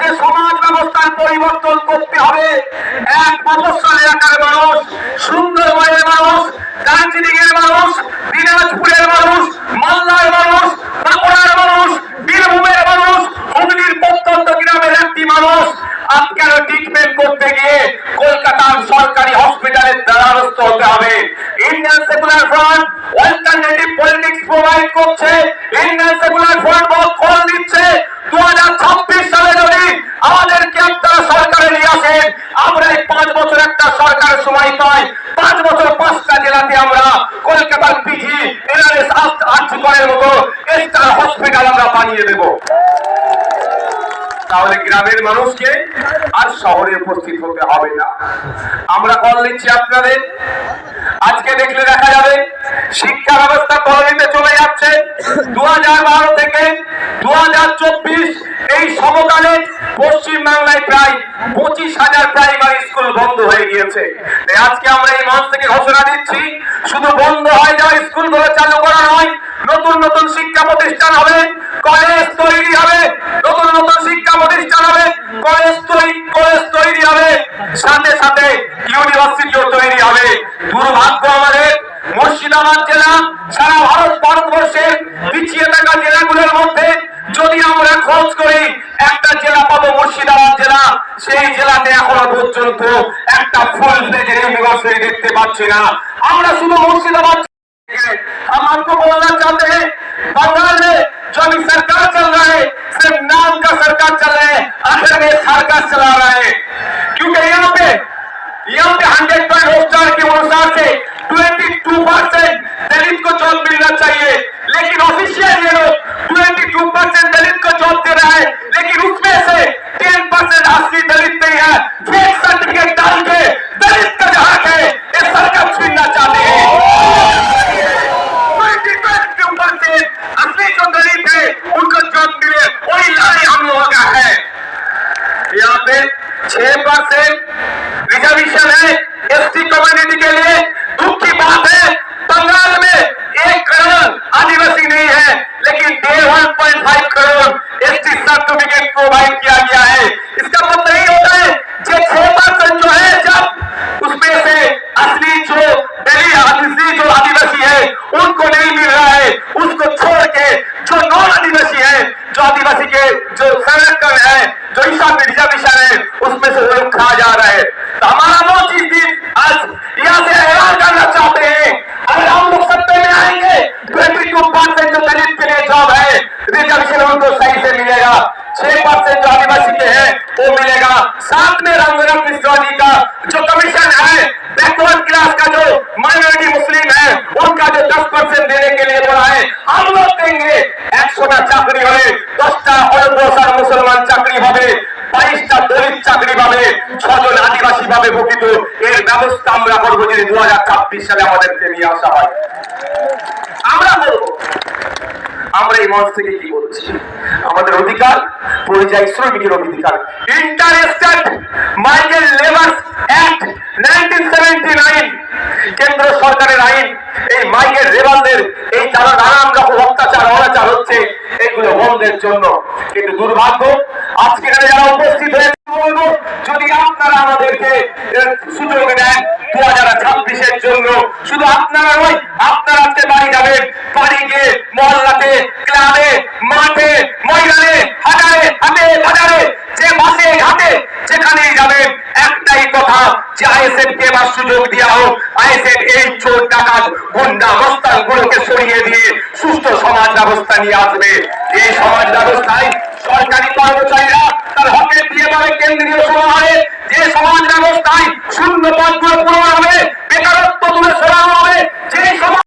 আমাদের সমাজ ব্যবস্থার পরিবর্তন করতে হবে। এক মফস্বল এলাকার মানুষ, সুন্দরবনের মানুষ, দার্জিলিং এর মানুষ, দিনাজপুরের মানুষ, মালদার মানুষ, বাঁকুড়ার মানুষ, বীরভূমের মানুষ, হুগলির প্রত্যন্ত গ্রামের একটি মানুষ আজকের ট্রিটমেন্ট করতে গিয়ে কলকাতার সরকারি হসপিটালের দ্বারস্থ হতে হবে। Indian secular front alternative politics provide করছে। ইন্ডিয়ান সেকুলার ফ্রন্ট কল দিচ্ছে 2026 সালে যদি আমাদেরকে আপনারা সরকারে নিয়ে আসেন, আমরা এই 5 বছর একটা সরকারের সময় পাই, 5 বছর 5টা জেলাতে আমরা কলকাতার পিজি এনআরএস আর্থিকরের মতো স্টার হসপিটাল আমরা বানিয়ে দেব। তাহলে গ্রামের মানুষকে আর শহরে উপস্থিত হতে হবে না। আমরা কল দিচ্ছি আপনাদের। আজকে দেখলে দেখা যাবে শিক্ষা ব্যবস্থা কলোনিতে চলে যাচ্ছে। 2012 থেকে 2024 এই সমকালে পশ্চিম বাংলায় প্রায় 25,000 প্রাইমারি স্কুল বন্ধ হয়ে গিয়েছে। আজকে আমরা এই মঞ্চ থেকে ঘোষণা দিচ্ছি, শুধু বন্ধ হয়ে যাওয়া স্কুলগুলো চালু করা নয়, নতুন নতুন শিক্ষা প্রতিষ্ঠান হবে, কলেজ তৈরি হবে, নতুন নতুন শিক্ষা প্রতিষ্ঠান হবে, কলেজ তৈরি হবে, সাথে সাথে ইউনিভার্সিটিও তৈরি হবে। দুর্ভাগ্য আমাদের মুর্শিদাবাদ জেলা সারা ভারতবর্ষের পিছিয়ে থাকা জেলাগুলোর মধ্যে যদি আমরা খোঁজ করি একটা জেলা পাবো মুর্শিদাবাদ জেলা। সেই জেলাতে এখনো পর্যন্ত একটা ফুল ফ্লেজেড ইউনিভার্সিটি দেখতে পাচ্ছি না। আমরা শুধু মুর্শিদাবাদ हम आपको बोलना चाहते हैं, बंगाल में जो अभी सरकार चल रहा है सिर्फ नाम का सरकार चल रहा है, आखिर में सरकार चला रहा है। क्योंकि यहाँ पे 100 पॉइंट होस्टार के अनुसार से 22% दलित को जॉब मिलना चाहिए, लेकिन ऑफिशियल ये लोग 22% दलित को जॉब दे रहा है, लेकिन उसमें से 10% असली दलित नहीं है। फेक सर्टिफिकेट डाल के दलित का जहां है ये सरकार छीनना चाहते हैं। असली जो दलित है उनको जॉब मिले, वही लड़ाई हम लोगों का है। यहाँ पे 6% रिजर्वेशन है एसटी कम्युनिटी के लिए। दुख की बात है बंगाल में 1 करोड़ आदिवासी नहीं है, लेकिन 1.5 करोड़ एसटी सर्टिफिकेट प्रोवाइड किया गया है। इसका मतलब नहीं होता है जो 6% जो है, जब उसमें से असली जो आदिवासी है उनको नहीं मिल रहा है, उसको छोड़ के जो नॉन आदिवासी है, जो आदिवासी के जो संरक्षण है, जो हिसाब में रिजर्वेशन है, उसमें से वो लोग खा जा रहे हैं। तो हमारा वो चीज आज यहाँ से ऐलान करना चाहते हैं, अगर हम लोग सत्ते में आएंगे 22% जो दलित के लिए जॉब है रिजर्वेशन उनको सही से मिलेगा, 6% जो आदिवासी के हैं वो मिलेगा, साथ में रामगढ़ मिश्राजी का जो कमीशन है बैकवर्ड क्लास का जो माइनॉरिटी मुस्लिम है उनका जो 10% देने के लिए बोला है, हम लोग देंगे। 100টা চাকরি হলে 10টা অনগ্রসর মুসলমান চাকরি পাবে, 22টা দলিত চাকরি পাবে, 6 জন আদিবাসী পাবে প্রকৃত। এর ব্যবস্থা আমরা করবো যদি 2026 সালে আমাদেরকে নিয়ে আসা হয়। আমরা করবো। আমরা এই মঞ্চ থেকে কি বলছি, আমাদের অধিকার পরিযায়ী শ্রমিকের অধিকার। Inter state migrant labour act 1979 কেন্দ্র সরকারের আইন। এই মাইগ্রেন্ট লেবারদের এই যারা নানান রকম অত্যাচার অনাচার হচ্ছে এগুলো বন্ধের জন্য। কিন্তু দুর্ভাগ্য আজকে যারা উপস্থিত হয়েছে, বলবো যদি আপনারা আমাদেরকে সুযোগ দেন 2026-এর জন্য, শুধু আপনারা নয়, আপনারা আজকে বাড়ি যাবেন, বাড়ি গিয়ে মহল্লাতে, ক্লাবে, মাঠে, ময়দানে, হাটে বাজারে, যে বাসে ঘাটে যেখানেই যাবেন একটাই কথা যে আইএসএফ কে এবার সুযোগ দেওয়া হোক। আইএসএফ এই চোর ডাকাত গুন্ডা মস্তান গুলোকে সরিয়ে দিয়ে সুস্থ সমাজ ব্যবস্থা নিয়ে আসবে। এই সমাজ ব্যবস্থায় সরকারি কর্মচারীরা তার হকের দিয়ে পাবে কেন্দ্রীয় সমাজে, যে সমাজ ব্যবস্থায় শূন্য পদগুলো পূরণ হবে